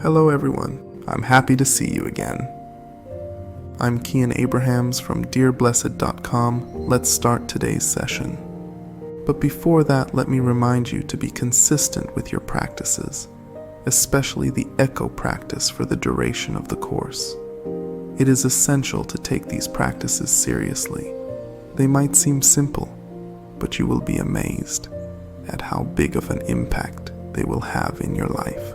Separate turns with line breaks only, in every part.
Hello everyone, I'm happy to see you again. I'm Kian Abrahams from Dearblessed.com. Let's start today's session. But before that, let me remind you to be consistent with your practices, especially the echo practice for the duration of the course. It is essential to take these practices seriously. They might seem simple, but you will be amazed at how big of an impact they will have in your life.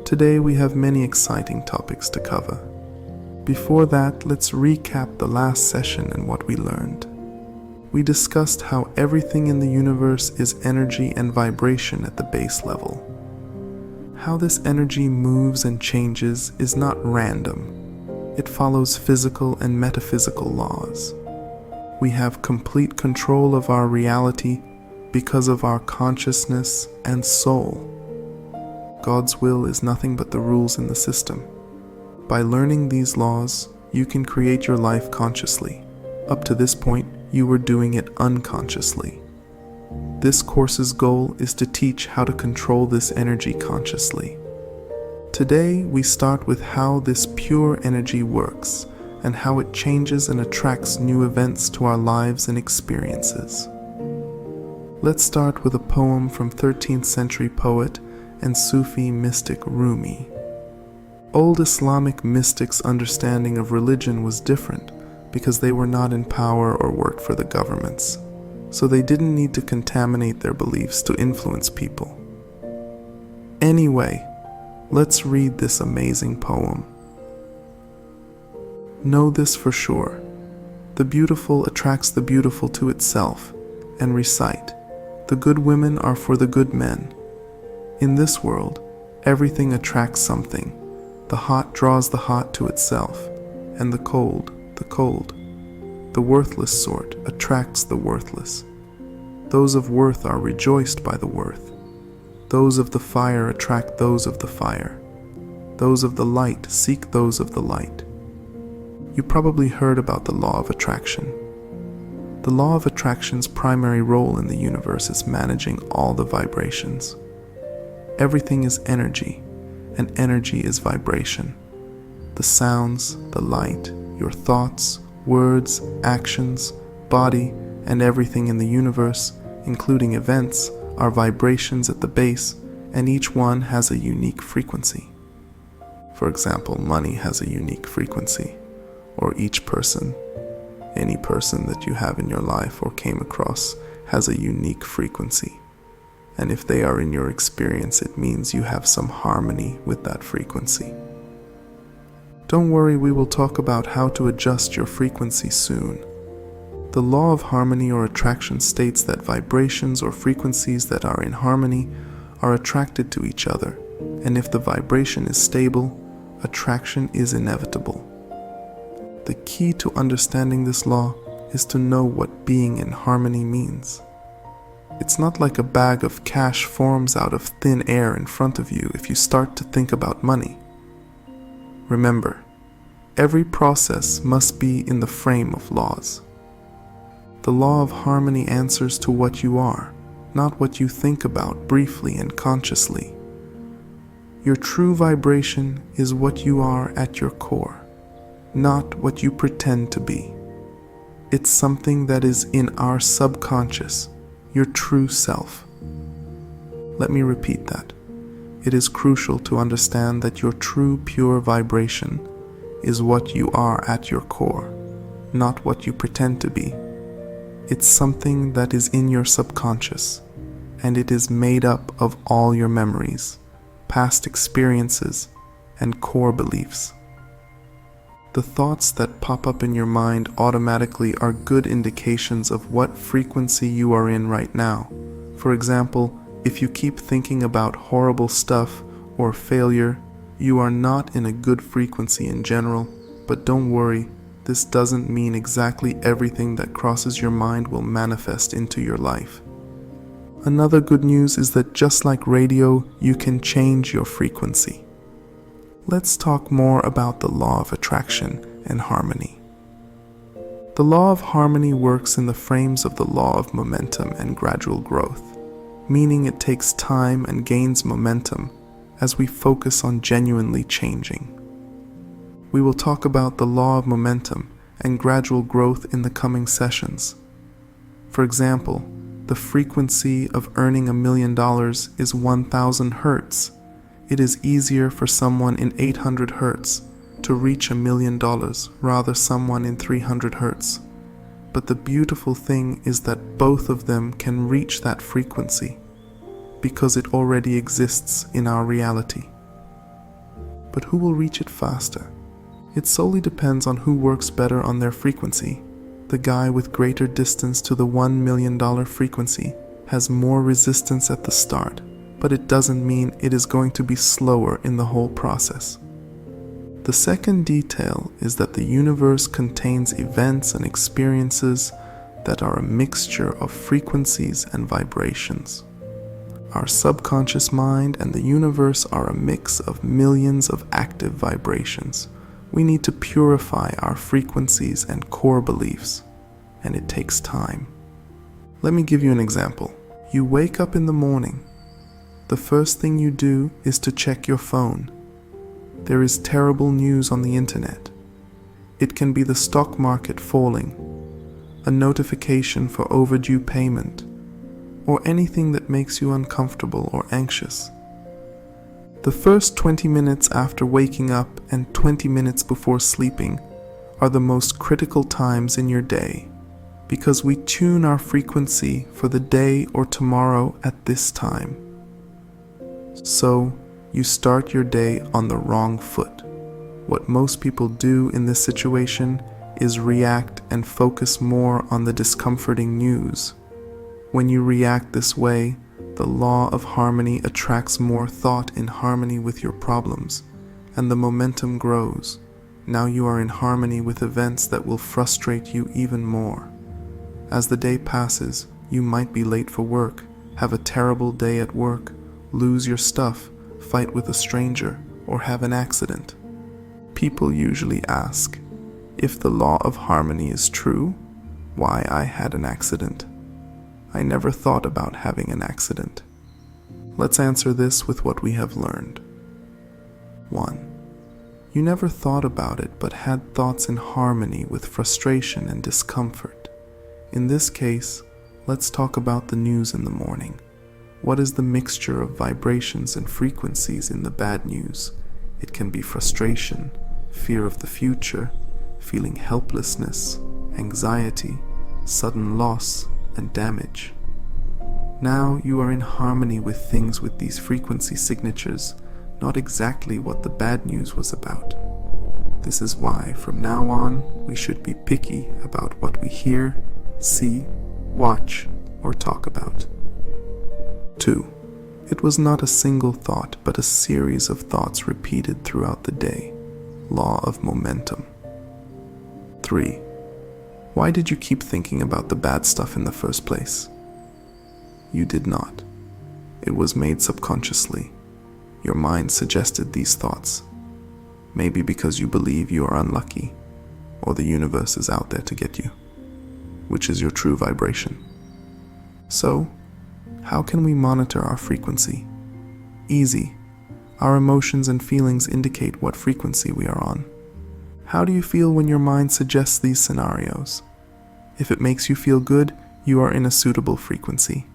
Today we have many exciting topics to cover. Before that, let's recap the last session and what we learned. We discussed how everything in the universe is energy and vibration at the base level. How this energy moves and changes is not random. It follows physical and metaphysical laws. We have complete control of our reality because of our consciousness and soul. God's will is nothing but the rules in the system. By learning these laws, you can create your life consciously. Up to this point, you were doing it unconsciously. This course's goal is to teach how to control this energy consciously. Today, we start with how this pure energy works and how it changes and attracts new events to our lives and experiences. Let's start with a poem from 13th century poet and Sufi mystic Rumi. Old Islamic mystics' understanding of religion was different because they were not in power or worked for the governments, so they didn't need to contaminate their beliefs to influence people. Anyway, let's read this amazing poem. Know this for sure. The beautiful attracts the beautiful to itself, and recite, the good women are for the good men. In this world, everything attracts something. The hot draws the hot to itself, and the cold, the cold. The worthless sort attracts the worthless. Those of worth are rejoiced by the worth. Those of the fire attract those of the fire. Those of the light seek those of the light. You probably heard about the law of attraction. The law of attraction's primary role in the universe is managing all the vibrations. Everything is energy, and energy is vibration. The sounds, the light, your thoughts, words, actions, body, and everything in the universe, including events, are vibrations at the base, and each one has a unique frequency. For example, money has a unique frequency, or each person, any person that you have in your life or came across, has a unique frequency. And if they are in your experience, it means you have some harmony with that frequency. Don't worry, we will talk about how to adjust your frequency soon. The law of harmony or attraction states that vibrations or frequencies that are in harmony are attracted to each other, and if the vibration is stable, attraction is inevitable. The key to understanding this law is to know what being in harmony means. It's not like a bag of cash forms out of thin air in front of you if you start to think about money. Remember, every process must be in the frame of laws. The law of harmony answers to what you are, not what you think about briefly and consciously. Your true vibration is what you are at your core, not what you pretend to be. It's something that is in our subconscious, your true self. Let me repeat that. It is crucial to understand that your true pure vibration is what you are at your core, not what you pretend to be. It's something that is in your subconscious, and it is made up of all your memories, past experiences, and core beliefs. The thoughts that pop up in your mind automatically are good indications of what frequency you are in right now. For example, if you keep thinking about horrible stuff or failure, you are not in a good frequency in general, but don't worry, this doesn't mean exactly everything that crosses your mind will manifest into your life. Another good news is that just like radio, you can change your frequency. Let's talk more about the law of attraction and harmony. The law of harmony works in the frames of the law of momentum and gradual growth, meaning it takes time and gains momentum as we focus on genuinely changing. We will talk about the law of momentum and gradual growth in the coming sessions. For example, the frequency of earning $1 million is 1000 Hz. It is easier for someone in 800 Hz to reach $1 million rather someone in 300 Hz. But the beautiful thing is that both of them can reach that frequency because it already exists in our reality. But who will reach it faster? It solely depends on who works better on their frequency. The guy with greater distance to the $1 million frequency has more resistance at the start, but it doesn't mean it is going to be slower in the whole process. The second detail is that the universe contains events and experiences that are a mixture of frequencies and vibrations. Our subconscious mind and the universe are a mix of millions of active vibrations. We need to purify our frequencies and core beliefs, and it takes time. Let me give you an example. You wake up in the morning. The first thing you do is to check your phone. There is terrible news on the internet. It can be the stock market falling, a notification for overdue payment, or anything that makes you uncomfortable or anxious. The first 20 minutes after waking up and 20 minutes before sleeping are the most critical times in your day because we tune our frequency for the day or tomorrow at this time. So, you start your day on the wrong foot. What most people do in this situation is react and focus more on the discomforting news. When you react this way, the law of harmony attracts more thought in harmony with your problems, and the momentum grows. Now you are in harmony with events that will frustrate you even more. As the day passes, you might be late for work, have a terrible day at work, lose your stuff, fight with a stranger, or have an accident. People usually ask, if the law of harmony is true, why I had an accident? I never thought about having an accident. Let's answer this with what we have learned. 1. You never thought about it but had thoughts in harmony with frustration and discomfort. In this case, let's talk about the news in the morning. What is the mixture of vibrations and frequencies in the bad news? It can be frustration, fear of the future, feeling helplessness, anxiety, sudden loss, and damage. Now you are in harmony with things with these frequency signatures, not exactly what the bad news was about. This is why from now on we should be picky about what we hear, see, watch, or talk about. 2. It was not a single thought but a series of thoughts repeated throughout the day. Law of momentum. 3. Why did you keep thinking about the bad stuff in the first place? You did not. It was made subconsciously. Your mind suggested these thoughts. Maybe because you believe you are unlucky, or the universe is out there to get you, which is your true vibration. So, how can we monitor our frequency? Easy. Our emotions and feelings indicate what frequency we are on. How do you feel when your mind suggests these scenarios? If it makes you feel good, you are in a suitable frequency.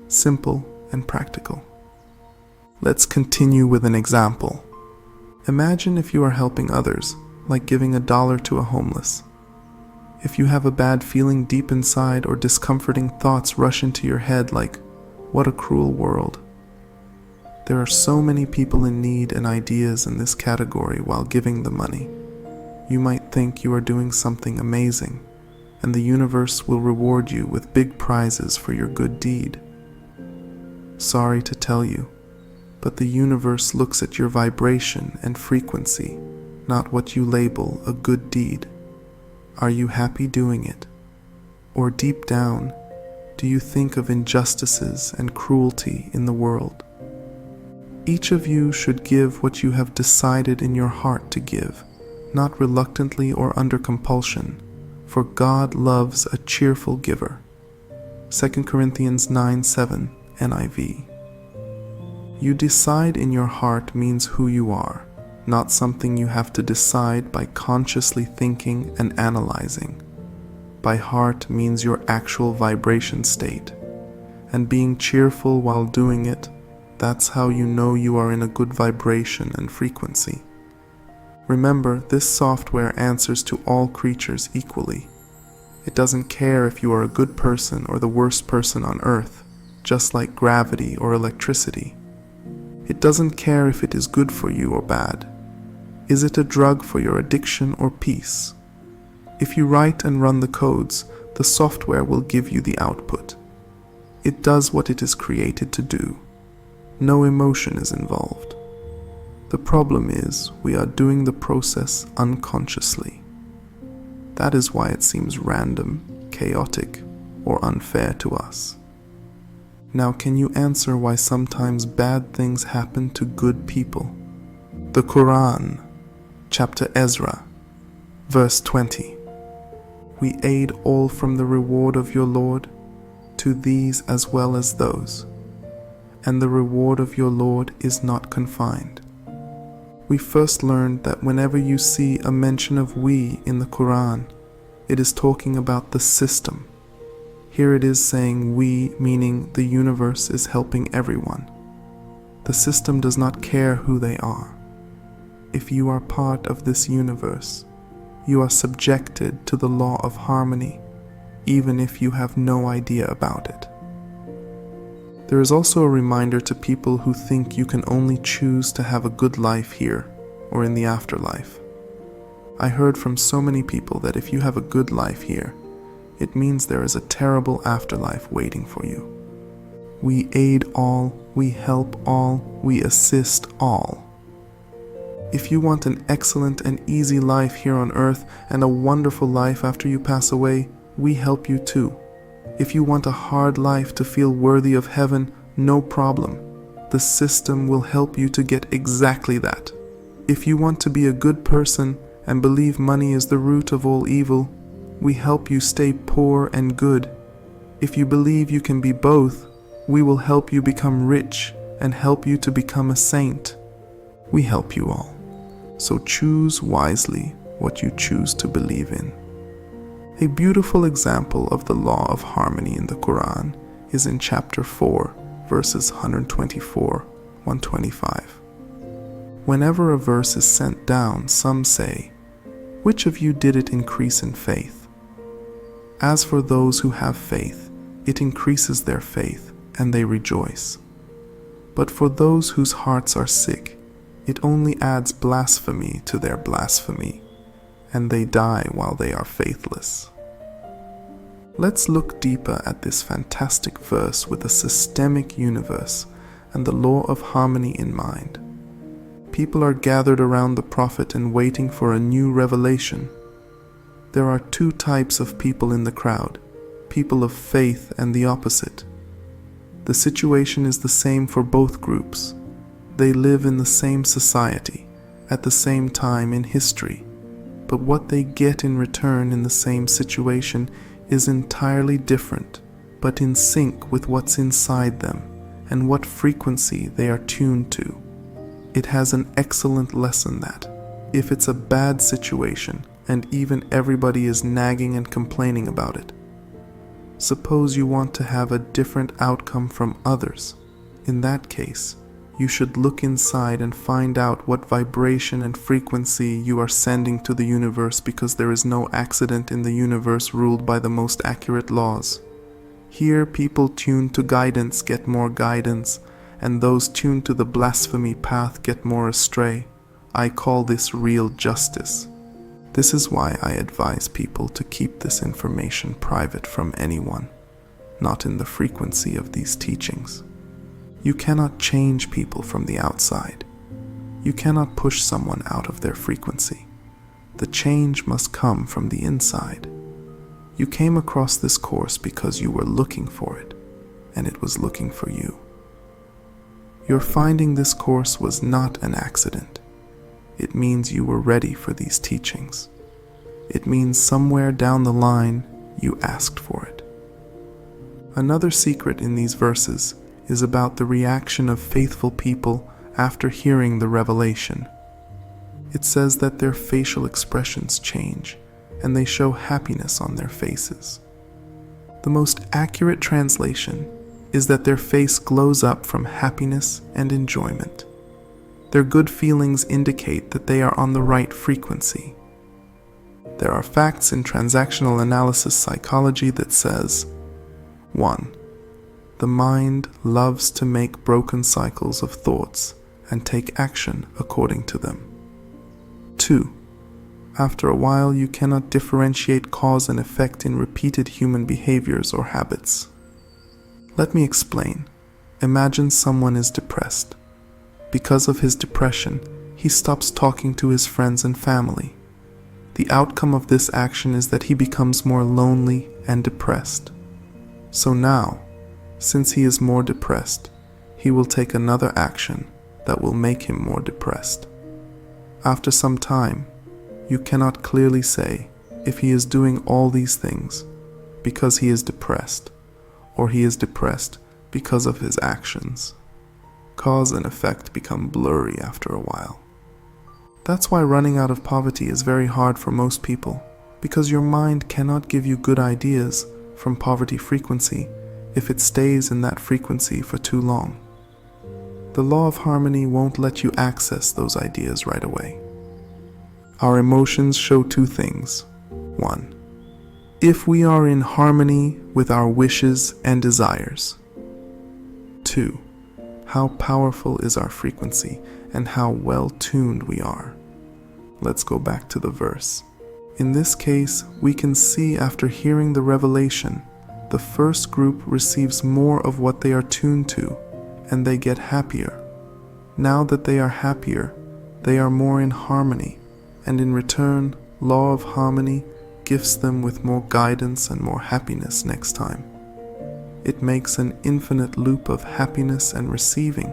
Simple and practical. Let's continue with an example. Imagine if you are helping others, like giving $1 to a homeless. If you have a bad feeling deep inside or discomforting thoughts rush into your head like, what a cruel world. There are so many people in need and ideas in this category while giving the money. You might think you are doing something amazing, and the universe will reward you with big prizes for your good deed. Sorry to tell you, but the universe looks at your vibration and frequency, not what you label a good deed. Are you happy doing it? Or deep down, do you think of injustices and cruelty in the world? Each of you should give what you have decided in your heart to give, not reluctantly or under compulsion, for God loves a cheerful giver. 2 Corinthians 9:7 NIV. You decide in your heart means who you are, not something you have to decide by consciously thinking and analyzing. By heart means your actual vibration state, and being cheerful while doing it, that's how you know you are in a good vibration and frequency. Remember, this software answers to all creatures equally. It doesn't care if you are a good person or the worst person on earth, just like gravity or electricity. It doesn't care if it is good for you or bad. Is it a drug for your addiction or peace? If you write and run the codes, the software will give you the output. It does what it is created to do. No emotion is involved. The problem is, we are doing the process unconsciously. That is why it seems random, chaotic, or unfair to us. Now, can you answer why sometimes bad things happen to good people? The Quran, chapter Ezra, verse 20. We aid all from the reward of your Lord, to these as well as those, and the reward of your Lord is not confined. We first learned that whenever you see a mention of we in the Quran, it is talking about the system. Here it is saying we, meaning the universe is helping everyone. The system does not care who they are. If you are part of this universe, you are subjected to the law of harmony, even if you have no idea about it. There is also a reminder to people who think you can only choose to have a good life here or in the afterlife. I heard from so many people that if you have a good life here, it means there is a terrible afterlife waiting for you. We aid all, we help all, we assist all. If you want an excellent and easy life here on earth and a wonderful life after you pass away, we help you too. If you want a hard life to feel worthy of heaven, no problem. The system will help you to get exactly that. If you want to be a good person and believe money is the root of all evil, we help you stay poor and good. If you believe you can be both, we will help you become rich and help you to become a saint. We help you all. So choose wisely what you choose to believe in. A beautiful example of the law of harmony in the Quran is in chapter 4, verses 124-125. Whenever a verse is sent down, some say, "Which of you did it increase in faith?" As for those who have faith, it increases their faith, and they rejoice. But for those whose hearts are sick, it only adds blasphemy to their blasphemy, and they die while they are faithless. Let's look deeper at this fantastic verse with a systemic universe and the law of harmony in mind. People are gathered around the prophet and waiting for a new revelation. There are two types of people in the crowd, people of faith and the opposite. The situation is the same for both groups. They live in the same society, at the same time in history, but what they get in return in the same situation is entirely different, but in sync with what's inside them and what frequency they are tuned to. It has an excellent lesson that, if it's a bad situation and even everybody is nagging and complaining about it, suppose you want to have a different outcome from others. In that case, you should look inside and find out what vibration and frequency you are sending to the universe, because there is no accident in the universe ruled by the most accurate laws. Here, people tuned to guidance get more guidance, and those tuned to the blasphemy path get more astray. I call this real justice. This is why I advise people to keep this information private from anyone, not in the frequency of these teachings. You cannot change people from the outside. You cannot push someone out of their frequency. The change must come from the inside. You came across this course because you were looking for it, and it was looking for you. Your finding this course was not an accident. It means you were ready for these teachings. It means somewhere down the line, you asked for it. Another secret in these verses is about the reaction of faithful people after hearing the revelation. It says that their facial expressions change, and they show happiness on their faces. The most accurate translation is that their face glows up from happiness and enjoyment. Their good feelings indicate that they are on the right frequency. There are facts in transactional analysis psychology that says, 1. The mind loves to make broken cycles of thoughts and take action according to them. 2. After a while, you cannot differentiate cause and effect in repeated human behaviors or habits. Let me explain. Imagine someone is depressed. Because of his depression, he stops talking to his friends and family. The outcome of this action is that he becomes more lonely and depressed. So now, since he is more depressed, he will take another action that will make him more depressed. After some time, you cannot clearly say if he is doing all these things because he is depressed, or he is depressed because of his actions. Cause and effect become blurry after a while. That's why running out of poverty is very hard for most people, because your mind cannot give you good ideas from poverty frequency if it stays in that frequency for too long. The law of harmony won't let you access those ideas right away. Our emotions show two things. 1. If we are in harmony with our wishes and desires. 2. How powerful is our frequency and how well tuned we are. Let's go back to the verse. In this case, we can see after hearing the revelation, the first group receives more of what they are tuned to, and they get happier. Now that they are happier, they are more in harmony, and in return, law of harmony gifts them with more guidance and more happiness next time. It makes an infinite loop of happiness and receiving.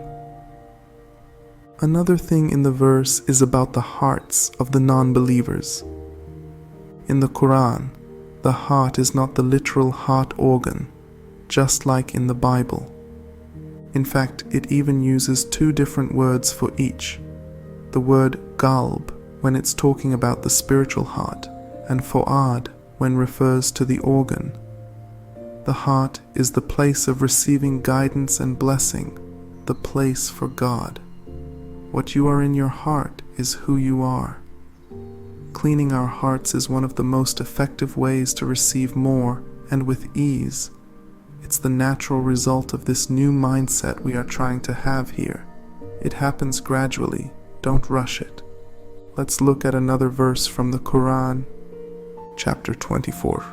Another thing in the verse is about the hearts of the non-believers. In the Quran, the heart is not the literal heart organ, just like in the Bible. In fact, it even uses two different words for each. The word qalb when it's talking about the spiritual heart, and fu'ad when refers to the organ. The heart is the place of receiving guidance and blessing, the place for God. What you are in your heart is who you are. Cleaning our hearts is one of the most effective ways to receive more and with ease. It's the natural result of this new mindset we are trying to have here. It happens gradually, don't rush it. Let's look at another verse from the Quran, chapter 24,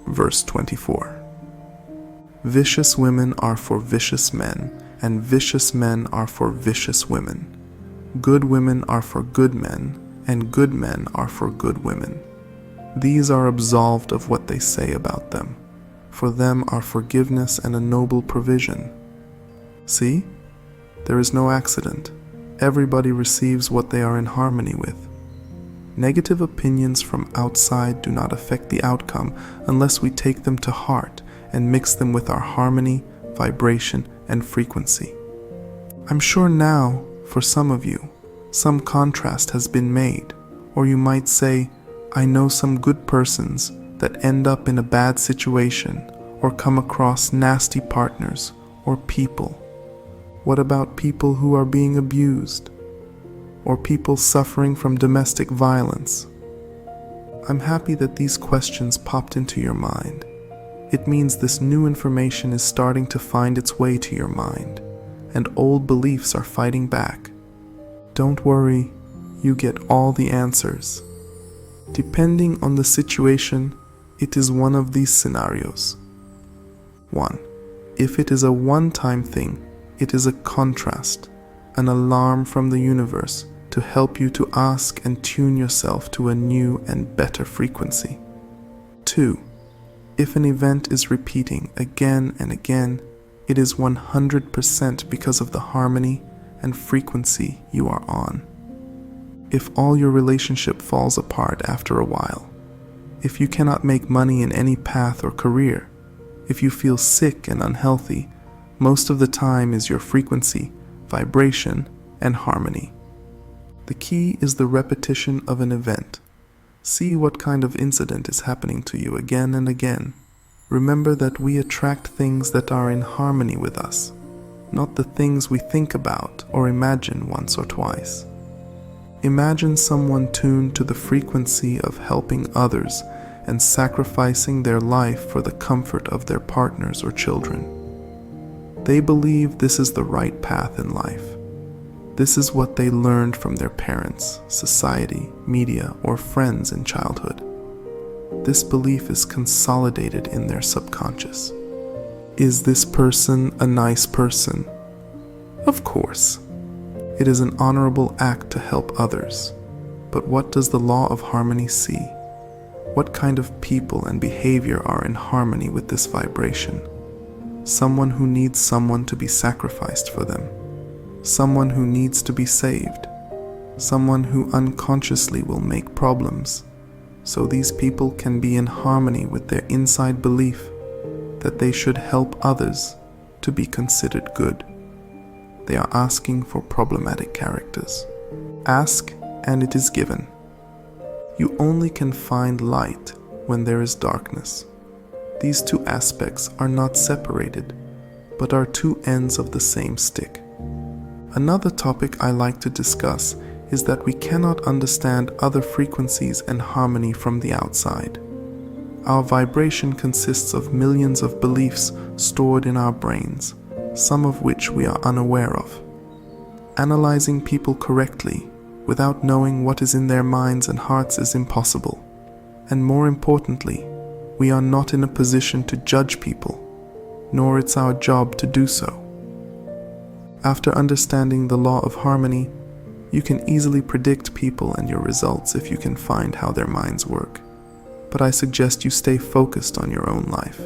verse 24. Vicious women are for vicious men, and vicious men are for vicious women. Good women are for good men, and good men are for good women. These are absolved of what they say about them. For them are forgiveness and a noble provision. See? There is no accident. Everybody receives what they are in harmony with. Negative opinions from outside do not affect the outcome unless we take them to heart and mix them with our harmony, vibration, and frequency. I'm sure now, for some of you, some contrast has been made, or you might say, I know some good persons that end up in a bad situation or come across nasty partners or people. What about people who are being abused? Or people suffering from domestic violence? I'm happy that these questions popped into your mind. It means this new information is starting to find its way to your mind, and old beliefs are fighting back. Don't worry, you get all the answers. Depending on the situation, it is one of these scenarios. 1. If it is a one-time thing, it is a contrast, an alarm from the universe to help you to ask and tune yourself to a new and better frequency. 2. If an event is repeating again and again, it is 100% because of the harmony and frequency you are on. If all your relationship falls apart after a while, if you cannot make money in any path or career, if you feel sick and unhealthy, Most of the time is your frequency, vibration, and harmony. The key is the repetition of an event. See what kind of incident is happening to you again and again. Remember that we attract things that are in harmony with us, not the things we think about or imagine once or twice. Imagine someone tuned to the frequency of helping others and sacrificing their life for the comfort of their partners or children. They believe this is the right path in life. This is what they learned from their parents, society, media, or friends in childhood. This belief is consolidated in their subconscious. Is this person a nice person? Of course. It is an honorable act to help others. But what does the law of harmony see? What kind of people and behavior are in harmony with this vibration? Someone who needs someone to be sacrificed for them. Someone who needs to be saved. Someone who unconsciously will make problems. So these people can be in harmony with their inside belief that they should help others to be considered good. They are asking for problematic characters. Ask and it is given. You only can find light when there is darkness. These two aspects are not separated, but are two ends of the same stick. Another topic I like to discuss is that we cannot understand other frequencies and harmony from the outside. Our vibration consists of millions of beliefs stored in our brains, some of which we are unaware of. Analyzing people correctly without knowing what is in their minds and hearts is impossible. And more importantly, we are not in a position to judge people, nor it's our job to do so. After understanding the law of harmony, you can easily predict people and your results if you can find how their minds work. But I suggest you stay focused on your own life.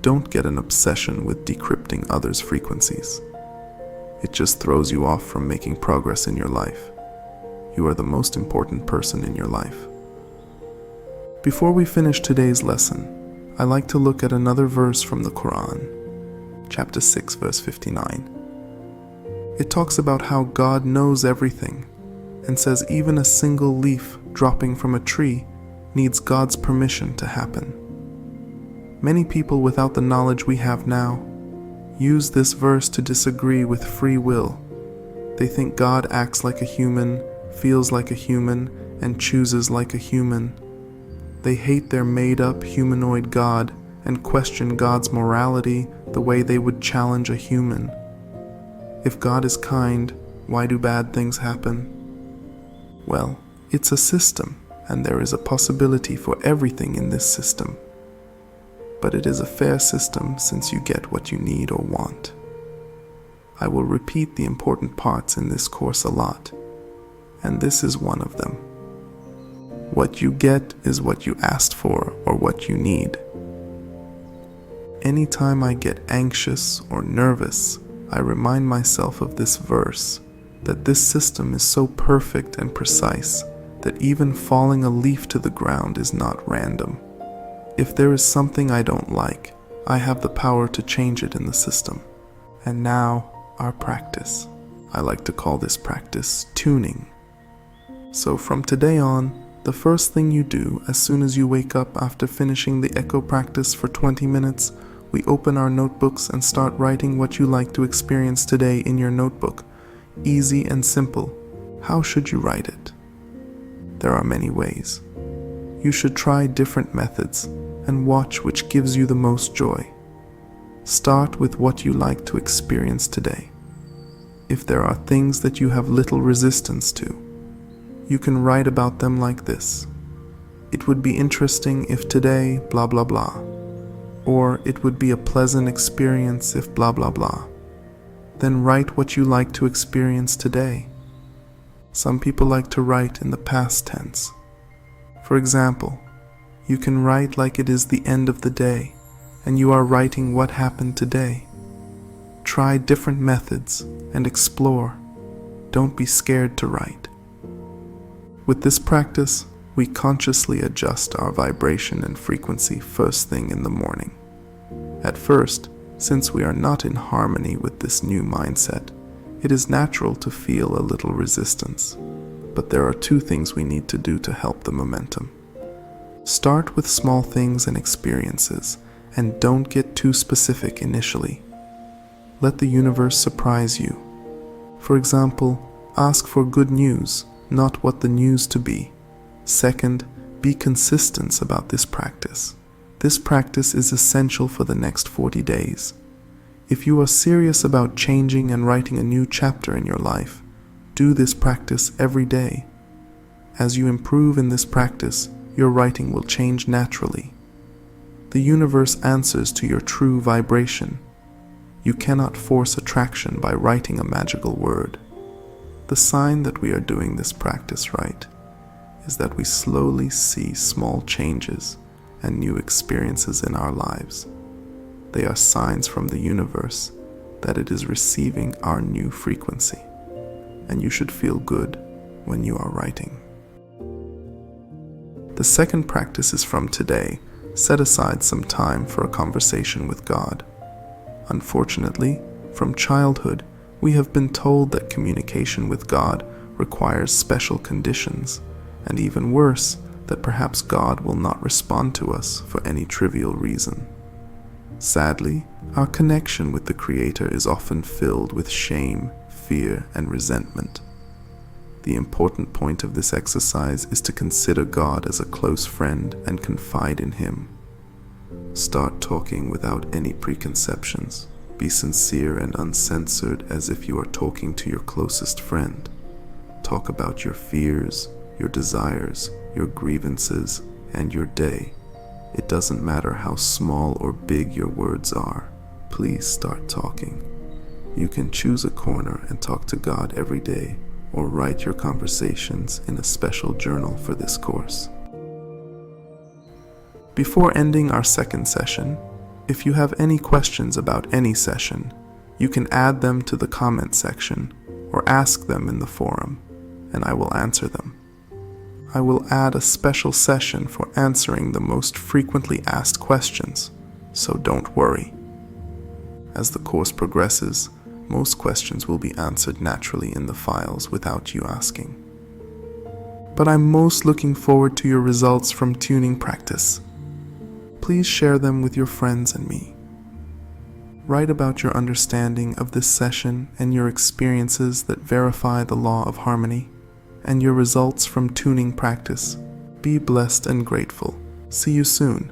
Don't get an obsession with decrypting others' frequencies. It just throws you off from making progress in your life. You are the most important person in your life. Before we finish today's lesson, I like to look at another verse from the Quran, chapter 6, verse 59. It talks about how God knows everything and says even a single leaf dropping from a tree needs God's permission to happen. Many people without the knowledge we have now use this verse to disagree with free will. They think God acts like a human, feels like a human, and chooses like a human. They hate their made-up humanoid God and question God's morality the way they would challenge a human. If God is kind, why do bad things happen? Well, it's a system, and there is a possibility for everything in this system. But it is a fair system since you get what you need or want. I will repeat the important parts in this course a lot, and this is one of them. What you get is what you asked for or what you need. Anytime I get anxious or nervous, I remind myself of this verse, that this system is so perfect and precise that even falling a leaf to the ground is not random. If there is something I don't like, I have the power to change it in the system. And now, our practice. I like to call this practice tuning. So from today on, the first thing you do as soon as you wake up after finishing the echo practice for 20 minutes, we open our notebooks and start writing what you like to experience today in your notebook. Easy and simple. How should you write it? There are many ways. You should try different methods and watch which gives you the most joy. Start with what you like to experience today. If there are things that you have little resistance to, you can write about them like this. It would be interesting if today blah blah blah. Or it would be a pleasant experience if blah blah blah. Then write what you like to experience today. Some people like to write in the past tense. For example, you can write like it is the end of the day, and you are writing what happened today. Try different methods and explore. Don't be scared to write. With this practice, we consciously adjust our vibration and frequency first thing in the morning. At first, Since we are not in harmony with this new mindset, it is natural to feel a little resistance. But there are two things we need to do to help the momentum. Start with small things and experiences, and don't get too specific initially. Let the universe surprise you. For example, ask for good news, not what the news to be. Second, be consistent about this practice. This practice is essential for the next 40 days. If you are serious about changing and writing a new chapter in your life, do this practice every day. As you improve in this practice, your writing will change naturally. The universe answers to your true vibration. You cannot force attraction by writing a magical word. The sign that we are doing this practice right is that we slowly see small changes and new experiences in our lives. They are signs from the universe that it is receiving our new frequency, and you should feel good when you are writing. The second practice is from today. Set aside some time for a conversation with God. Unfortunately, from childhood, we have been told that communication with God requires special conditions, and even worse, that perhaps God will not respond to us for any trivial reason. Sadly, our connection with the Creator is often filled with shame, fear, and resentment. The important point of this exercise is to consider God as a close friend and confide in Him. Start talking without any preconceptions. Be sincere and uncensored as if you are talking to your closest friend. Talk about your fears, your desires, your grievances, and your day. It doesn't matter how small or big your words are. Please start talking. You can choose a corner and talk to God every day, or write your conversations in a special journal for this course. Before ending our second session, if you have any questions about any session, you can add them to the comment section or ask them in the forum, and I will answer them. I will add a special session for answering the most frequently asked questions, so don't worry. As the course progresses, most questions will be answered naturally in the files without you asking. But I'm most looking forward to your results from tuning practice. Please share them with your friends and me. Write about your understanding of this session and your experiences that verify the law of harmony, and your results from tuning practice. Be blessed and grateful. See you soon.